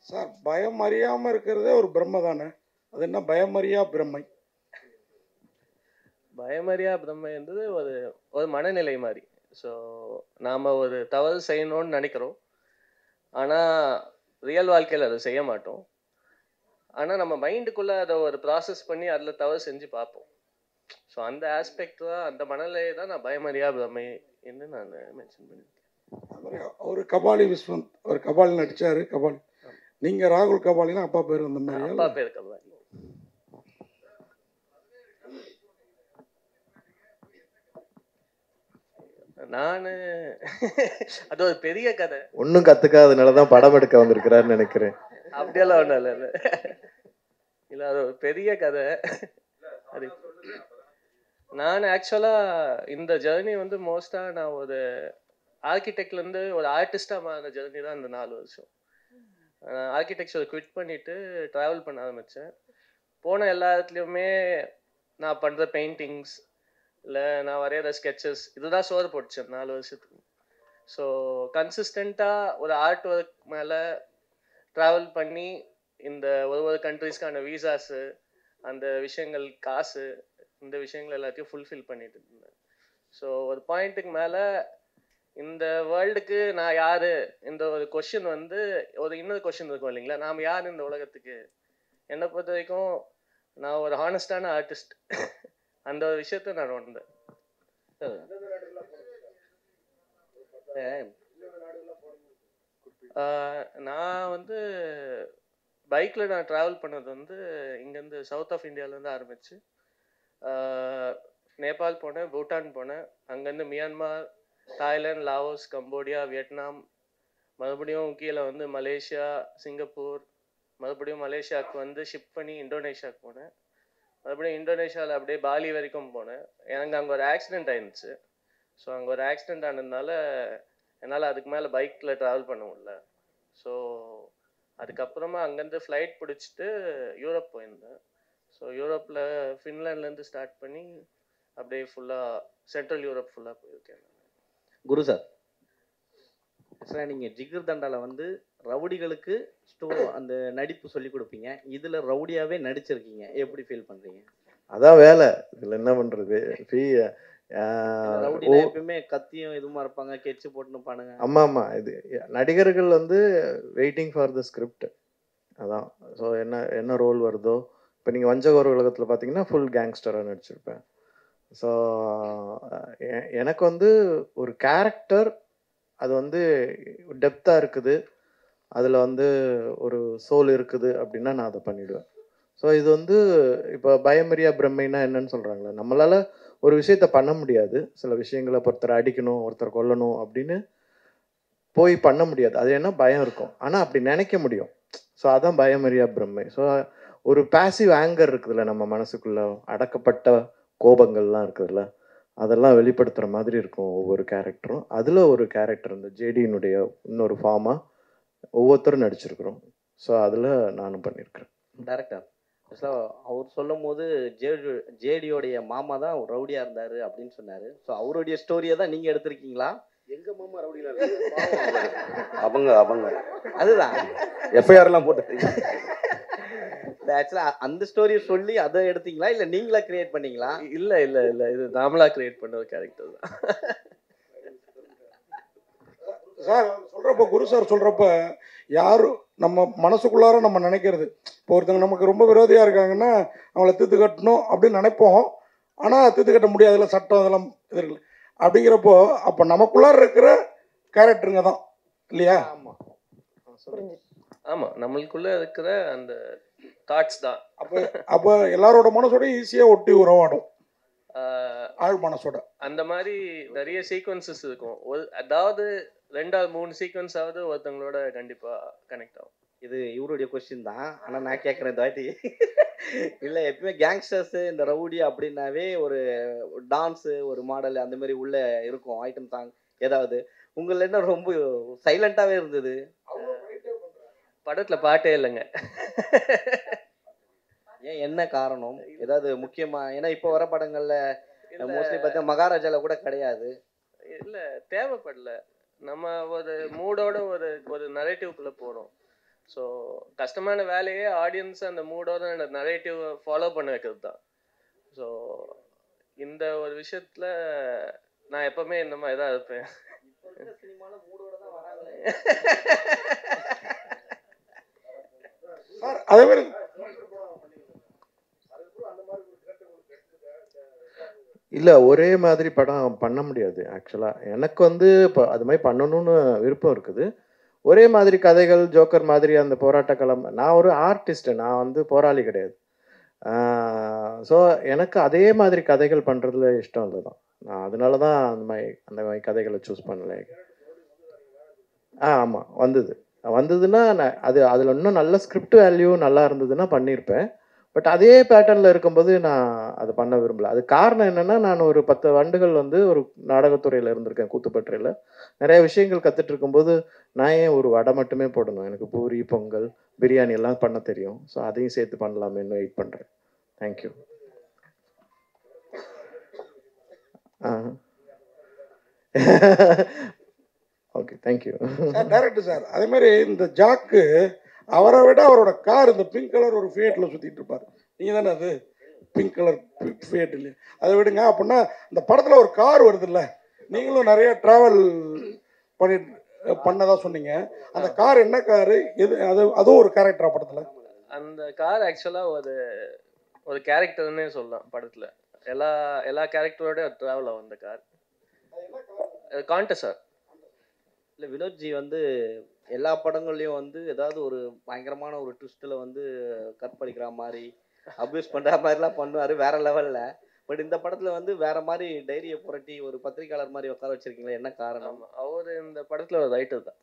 Sir பயம் அறியாமல் இருக்கிறதே ஒரு பிரம்மை தானே, அது என்ன பயமறியா பிரம்மை? பயமறியா பிரம்மை என்பது ஒரு ஒரு மனநிலை மாதிரி. ஸோ நாம் ஒரு தவறு செய்யணும்னு நினைக்கிறோம், ஆனால் ரியல் வாழ்க்கையில் அதை செய்ய மாட்டோம். ஆனால் நம்ம மைண்டுக்குள்ளே அதை ஒரு ப்ராசஸ் பண்ணி அதில் தவறு செஞ்சு பார்ப்போம். ஸோ அந்த ஆஸ்பெக்ட் தான், அந்த மனநிலையை தான் நான் பயமறியா பிரம்மை என்று நான் மென்ஷன் பண்ணியிருக்கேன். ஒரு கபாலி விஸ்வந்த், ஒரு கபாலி நடிச்சாரு. கபாலி நீங்க ராகுல் கபாலினா அப்பா பேர் அந்த மாதிரி? அப்பா பேர் கபாலி. நான் அது ஒரு பெரிய கதை, ஒன்றும் கற்றுக்காதனால தான் படம் எடுக்க வந்திருக்கிறாருன்னு நினைக்கிறேன். அப்படியெல்லாம் ஒன்றும் இல்லை இல்லை இல்லை, அது ஒரு பெரிய கதை. அது நான் ஆக்சுவலாக இந்த ஜேர்னி வந்து மோஸ்ட்டாக நான் ஒரு ஆர்கிடெக்ட்லேருந்து ஒரு ஆர்டிஸ்டாக மாறின ஜேர்னி தான் இந்த 4 வருஷம். ஆர்கிடெக்சர் குவிட் பண்ணிவிட்டு ட்ராவல் பண்ண ஆரம்பித்தேன். போன எல்லா இடத்துலையுமே நான் பண்ணுற பெயிண்டிங்ஸ் இல்லை நான் வரைகிற ஸ்கெட்சஸ் இதுதான் சோறு போட்டுச்சேன் 4 வருஷத்துக்கு. ஸோ கன்சிஸ்டண்ட்டாக ஒரு ஆர்ட் ஒர்க் மேலே ட்ராவல் பண்ணி இந்த ஒரு கண்ட்ரீஸ்க்கான வீசாஸு, அந்த விஷயங்கள், காசு, இந்த விஷயங்கள் எல்லாத்தையும் ஃபுல்ஃபில் பண்ணிட்டு இருந்தேன். ஸோ ஒரு பாயிண்ட்டுக்கு மேலே இந்த வேர்ல்டுக்கு நான் யார், இந்த ஒரு கொஷின் வந்து ஒரு இன்னொரு கொஷின் இருக்கும் இல்லைங்களா, நாம் யார் இந்த உலகத்துக்கு. என்னை பொறுத்த வரைக்கும் நான் ஒரு ஹானஸ்டான ஆர்டிஸ்ட், அந்த ஒரு விஷயத்த நான் உணர்ந்தேன். நான் வந்து பைக்கில் நான் ட்ராவல் பண்ணது வந்து இங்கேருந்து சவுத் ஆஃப் இந்தியாவிலேருந்து ஆரம்பித்து நேபாள் போனேன், பூட்டான் போனேன், அங்கேருந்து Myanmar, Thailand, Laos, Cambodia, Vietnam, மறுபடியும் கீழே வந்து மலேசியா, சிங்கப்பூர், மறுபடியும் மலேசியாவுக்கு வந்து ஷிப் பண்ணி இந்தோனேஷியாவுக்கு போனேன், மறுபடியும் இந்தோனேஷியாவில் அப்படியே பாலி வரைக்கும் போனேன். எனக்கு அங்கே ஒரு ஆக்சிடெண்ட் ஆயிருந்துச்சு. ஸோ அங்கே ஒரு ஆக்சிடெண்ட் ஆனதுனால என்னால் அதுக்கு மேலே பைக்கில் ட்ராவல் பண்ண முடியல. ஸோ அதுக்கப்புறமா அங்கேருந்து ஃப்ளைட் பிடிச்சிட்டு யூரோப் போயிருந்தேன். ஸோ யூரோப்பில் ஃபின்லாண்ட்லேருந்து ஸ்டார்ட் பண்ணி அப்படியே ஃபுல்லாக சென்ட்ரல் யூரோப் ஃபுல்லாக போயிருக்கேன். குரு சார், ஆக்சுவலாக நீங்கள் ஜிகர் தண்டாவில் வந்து ரவுடிகளுக்கு அந்த நடிப்பு சொல்லி கொடுப்பீங்க, இதில் ரவுடியாகவே நடிச்சிருக்கீங்க, எப்படி ஃபீல் பண்ணுறீங்க? அதான் வேலை, இதில் என்ன பண்ணுறது. எப்பயுமே கத்தியும் இதுமா இருப்பாங்க, கெச்சு போட்டுன்னு பானுங்க. ஆமாம் ஆமாம், இது நடிகர்கள் வந்து வெயிட்டிங் ஃபார் த ஸ்கிரிப்ட், அதான். ஸோ என்ன ரோல் வருதோ, இப்போ நீங்கள் வஞ்சகோர உலகத்தில் பார்த்தீங்கன்னா ஃபுல் கேங்ஸ்டராக நடிச்சிருப்பேன். ஸோ எனக்கு வந்து ஒரு கேரக்டர் அது வந்து டெப்த்தாக இருக்குது, அதில் வந்து ஒரு சோல் இருக்குது அப்படின்னா நான் அதை பண்ணிவிடுவேன். ஸோ இது வந்து இப்போ பயமறியா பிரம்மைனா என்னன்னு சொல்கிறாங்களே, நம்மளால் ஒரு விஷயத்த பண்ண முடியாது, சில விஷயங்களை ஒருத்தரை அடிக்கணும், ஒருத்தரை கொல்லணும் அப்படின்னு போய் பண்ண முடியாது, அது என்ன பயம் இருக்கும், ஆனால் அப்படி நினைக்க முடியும். ஸோ அதான் பயமறியா பிரம்மை. ஸோ ஒரு பேசிவ் ஆங்கர் இருக்குதுல்ல நம்ம மனசுக்குள்ள, அடக்கப்பட்ட கோபங்கள்லாம் இருக்குதுல்ல, அதெல்லாம் வெளிப்படுத்துகிற மாதிரி இருக்கும் ஒவ்வொரு கேரக்டரும். அதில் ஒரு கேரக்டர் இந்த ஜேடியினுடைய இன்னொரு ஃபார்மாக ஒவ்வொருத்தரும் நடிச்சிருக்கிறோம். ஸோ அதில் நானும் பண்ணியிருக்கிறேன். டேரக்டர் ஆக்சுவலாக அவர் சொல்லும் போது ஜேடியோடைய மாமா தான் ரவுடியாக இருந்தார் அப்படின்னு சொன்னார். ஸோ அவருடைய ஸ்டோரியை தான் நீங்கள் எடுத்திருக்கீங்களா? எங்க மாமா ரவுடியா அவங்க அவங்க அதுதான் எஃப்ஐஆர்லாம் போட்டு ஆக்சுவலாக அந்த ஸ்டோரியை சொல்லி அதை எடுத்தீங்களா, இல்லை நீங்களா கிரியேட் பண்ணீங்களா? இல்லை இல்லை இல்லை, இது நாமளாக கிரியேட் பண்ண ஒரு கேரக்டர் தான். சார் சொல்கிறப்ப, குரு சார் சொல்கிறப்ப, யாரும் நம்ம மனசுக்குள்ளார நம்ம நினைக்கிறது, இப்போ ஒருத்தங்க நமக்கு ரொம்ப விரோதியாக இருக்காங்கன்னா அவங்கள தீர்த்து கட்டணும் அப்படின்னு நினைப்போம், ஆனால் தீர்த்து கட்ட முடியாதுல்ல, சட்டம் அதெல்லாம் இது இருக்குல்ல. அப்படிங்கிறப்போ அப்போ நமக்குள்ளார இருக்கிற கேரக்டருங்க தான் இல்லையா? ஆமாம் ஆமாம், நம்மளுக்குள்ளே இருக்கிற அந்த தாட்ஸ் தான். அப்போ எல்லாரோட மனசோட ஈஸியாக ஒட்டி உறவாடும், ஆள் மனசோட. அந்த மாதிரி நிறைய சீக்வன்சஸ் இருக்கும். அதாவது 2-3 சீக்வன்ஸாவது ஒருத்தங்களோட கண்டிப்பாக கனெக்ட் ஆகும். இது இவருடைய கொஸ்டின் தான், ஆனால் நான் கேட்குறேன் தாட்டி. இல்லை, எப்பயுமே கேங்ஸ்டர்ஸு இந்த ரவுடி அப்படின்னாவே ஒரு டான்ஸு, ஒரு மாடல் அந்த மாதிரி உள்ள இருக்கும் ஐட்டம் சாங் ஏதாவது. உங்களில் என்ன ரொம்ப சைலண்ட்டாகவே இருந்தது? படத்தில் பாட்டே இல்லைங்க. ஏன், என்ன காரணம் ஏதாவது முக்கியமாக? ஏன்னா இப்போ வர படங்களில் மோஸ்ட்லி பார்த்தா மகாராஜாவில் கூட கிடையாது. இல்லை, தேவைப்படல. நம்ம ஒரு மூடோட ஒரு நரேட்டிவ்குள்ளே போகிறோம். ஸோ கஷ்டமான வேலையே ஆடியன்ஸ் அந்த மூடோட அந்த நரேட்டிவ் ஃபாலோ பண்ண வைக்கிறது தான். ஸோ இந்த ஒரு விஷயத்தில் நான் எப்பவுமே இந்த மாதிரி தான் இருப்பேன். சார் அதே மாதிரி இல்லை ஒரே மாதிரி படம் பண்ண முடியாது ஆக்சுவலாக. எனக்கு வந்து இப்போ அது மாதிரி பண்ணணும்னு விருப்பம் இருக்குது. ஒரே மாதிரி கதைகள் ஜோக்கர் மாதிரி அந்த போராட்ட களம், நான் ஒரு ஆர்டிஸ்ட், நான் வந்து போராளி கிடையாது. ஸோ எனக்கு அதே மாதிரி கதைகள் பண்ணுறதுல இஷ்டம் இல்லை தான். நான் அதனால தான் அந்த மாதிரி கதைகளை சூஸ் பண்ணல. ஆமாம் வந்ததுன்னா நான் அதில் இன்னும் நல்ல ஸ்கிரிப்ட் வேல்யூ நல்லா இருந்ததுன்னா பண்ணியிருப்பேன். பட் அதே பேட்டர்னில் இருக்கும்போது நான் அதை பண்ண விரும்பல. அது காரணம் என்னென்னா, நான் ஒரு 10 ஆண்டுகள் வந்து ஒரு நாடகத்துறையில் இருந்திருக்கேன், கூத்துப்பற்றையில். நிறைய விஷயங்கள் கற்றுட்டு இருக்கும்போது நான் ஏன் ஒரு வடை மட்டுமே போடணும், எனக்கு பூரி பொங்கல் பிரியாணி எல்லாம் பண்ண தெரியும். ஸோ அதையும் சேர்த்து பண்ணலாமேன்னு வெயிட் பண்ணுறேன். Thank you. Okay thank you sir. Director sir அதே மாதிரி இந்த ஜாக்கு அவரை விட அவரோட கார் இந்த பிங்க் கலர் ஒரு ஃபியட்டில் சுற்றிட்டு இருப்பார். நீங்கள் தானே அது பிங்க் கலர் ஃபியட் இல்லையா? அதை விடுங்க. அப்படின்னா இந்த படத்தில் ஒரு கார் வருது இல்லை, நீங்களும் நிறைய ட்ராவல் பண்ணதா சொன்னீங்க. அந்த கார் என்ன காரு, எது அதுவும் ஒரு கேரக்டரா படத்தில்? அந்த கார் ஆக்சுவலாக ஒரு கேரக்டர்னே சொல்லலாம் படத்தில். எல்லா கேரக்டரோட ட்ராவல் ஆகும் அந்த கார். Contest sir. இல்லை வினோத்ஜி வந்து எல்லா படங்கள்லையும் வந்து ஏதாவது ஒரு பயங்கரமான ஒரு ட்விஸ்ட்டில் வந்து கற்பழிக்கிற மாதிரி அப்யூஸ் பண்ணுற மாதிரிலாம் பண்ணுவார் வேற லெவலில். பட் இந்த படத்தில் வந்து வேற மாதிரி டைரியை புரட்டி ஒரு பத்திரிக்கையாளர் மாதிரி உட்கார வச்சிருக்கீங்களா, என்ன காரணம்? அவர் இந்த படத்தில் ஒரு ரைட்டர் தான்.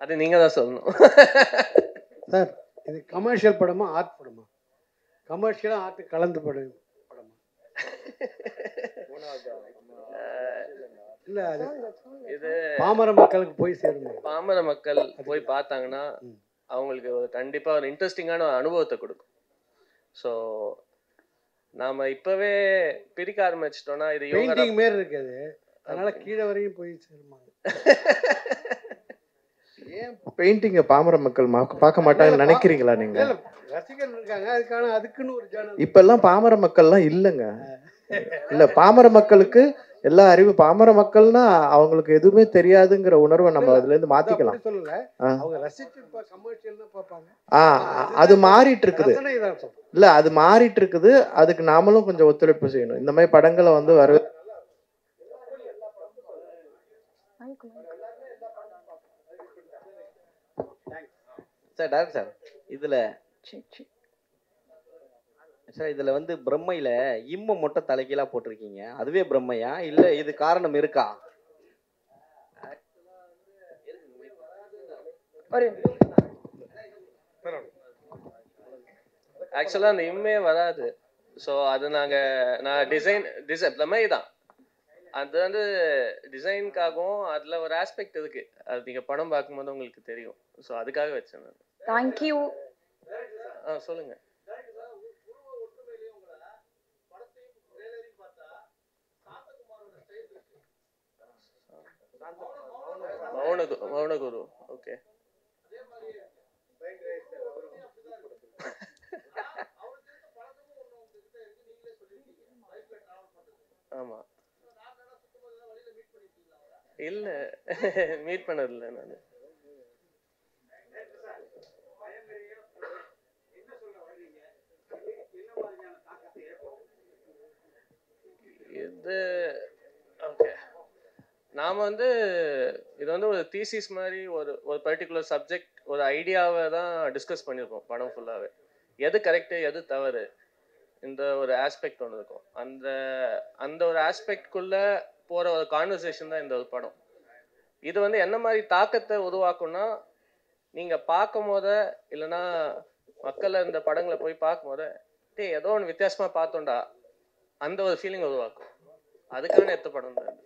அது நீங்கள் தான் சொல்லணும். சார் இது கமர்ஷியல் படமா ஆர்ட் படமா? கமர்ஷியலாக ஆர்ட் கலந்து படமா? இல்லை அது இது பாமர மக்களுக்கு போய் சேருங்க. பாமர மக்கள் போய் பார்த்தாங்கன்னா அவங்களுக்கு கண்டிப்பாக ஒரு இன்ட்ரெஸ்டிங்கான ஒரு அனுபவத்தை கொடுக்கும். ஸோ நாம இப்பவே பிரிக்க ஆரம்பிச்சிட்டோம்னா இது பெயிண்டிங் மாரி இருக்காது, அதனால கீழே வரையும் போய் சேருமா? ஏன் பெயிண்டிங்கை பாமர மக்கள் பார்க்க மாட்டாங்கன்னு நினைக்கிறீங்களா நீங்க? ரசிகர்கள் இருக்காங்க, அதுக்குன்னு ஒரு ஜானல். இப்பெல்லாம் பாமர மக்கள்லாம் இல்லைங்க. இல்லை பாமர மக்களுக்கு எல்லா அறிவு, பாமர மக்கள்னா அவங்களுக்கு எதுவுமே தெரியாதுங்கிற உணர்வை நம்ம அதுல இருந்து மாத்திக்கலாம். சொல்லல, அவங்க ரசிச்சு கமர்ஷியல் தான் பார்ப்பாங்க. அது மாறிட்டு இருக்குது. இல்ல அது மாறிட்டு இருக்குது. அதுக்கு நாமளும் கொஞ்சம் ஒத்துழைப்பு செய்யணும். இந்த மாதிரி படங்களை வந்து வர சார் டாக்டர் சார் இதுல வந்து பிரம்மையில இம்ம மொட்டை தலைகீழா போட்டிருக்கீங்க, அதுவே பிரம்மையா இல்ல இது காரணம் இருக்கா? ஆக்சுவலா அந்த இம்மே வராது. ஸோ அது நான் டிசைன் பிரம்மை தான். அது வந்து டிசைனுக்காகவும் அதுல ஒரு ஆஸ்பெக்ட் இருக்கு, அது நீங்க படம் பார்க்கும்போது உங்களுக்கு தெரியும். ஸோ அதுக்காக வச்சேன் நான். தேங்க்யூ. சொல்லுங்க. மௌனகுரு. ஓகே. ஆமா. இல்ல மீட் பண்ணதில்லை நான். இது ஓகே. நாம் வந்து இது வந்து ஒரு தீசிஸ் மாதிரி ஒரு பர்டிகுலர் சப்ஜெக்ட் ஒரு ஐடியாவை தான் டிஸ்கஸ் பண்ணியிருக்கோம் படம் ஃபுல்லாகவே. எது கரெக்டு எது தவறு இந்த ஒரு ஆஸ்பெக்ட் ஒன்று இருக்கும். அந்த ஒரு ஆஸ்பெக்ட்குள்ளே போகிற ஒரு கான்வர்சேஷன் தான் இந்த ஒரு படம். இது வந்து என்ன மாதிரி தாக்கத்தை உருவாக்கும்னா, நீங்கள் பார்க்கும் போத இல்லைன்னா மக்களை இந்த படங்களை போய் பார்க்கும் போத ஏதோ ஒன்று வித்தியாசமாக பார்த்தோண்டா அந்த ஒரு ஃபீலிங் உருவாக்கும். அதுக்கான எடுத்த படம் தான்.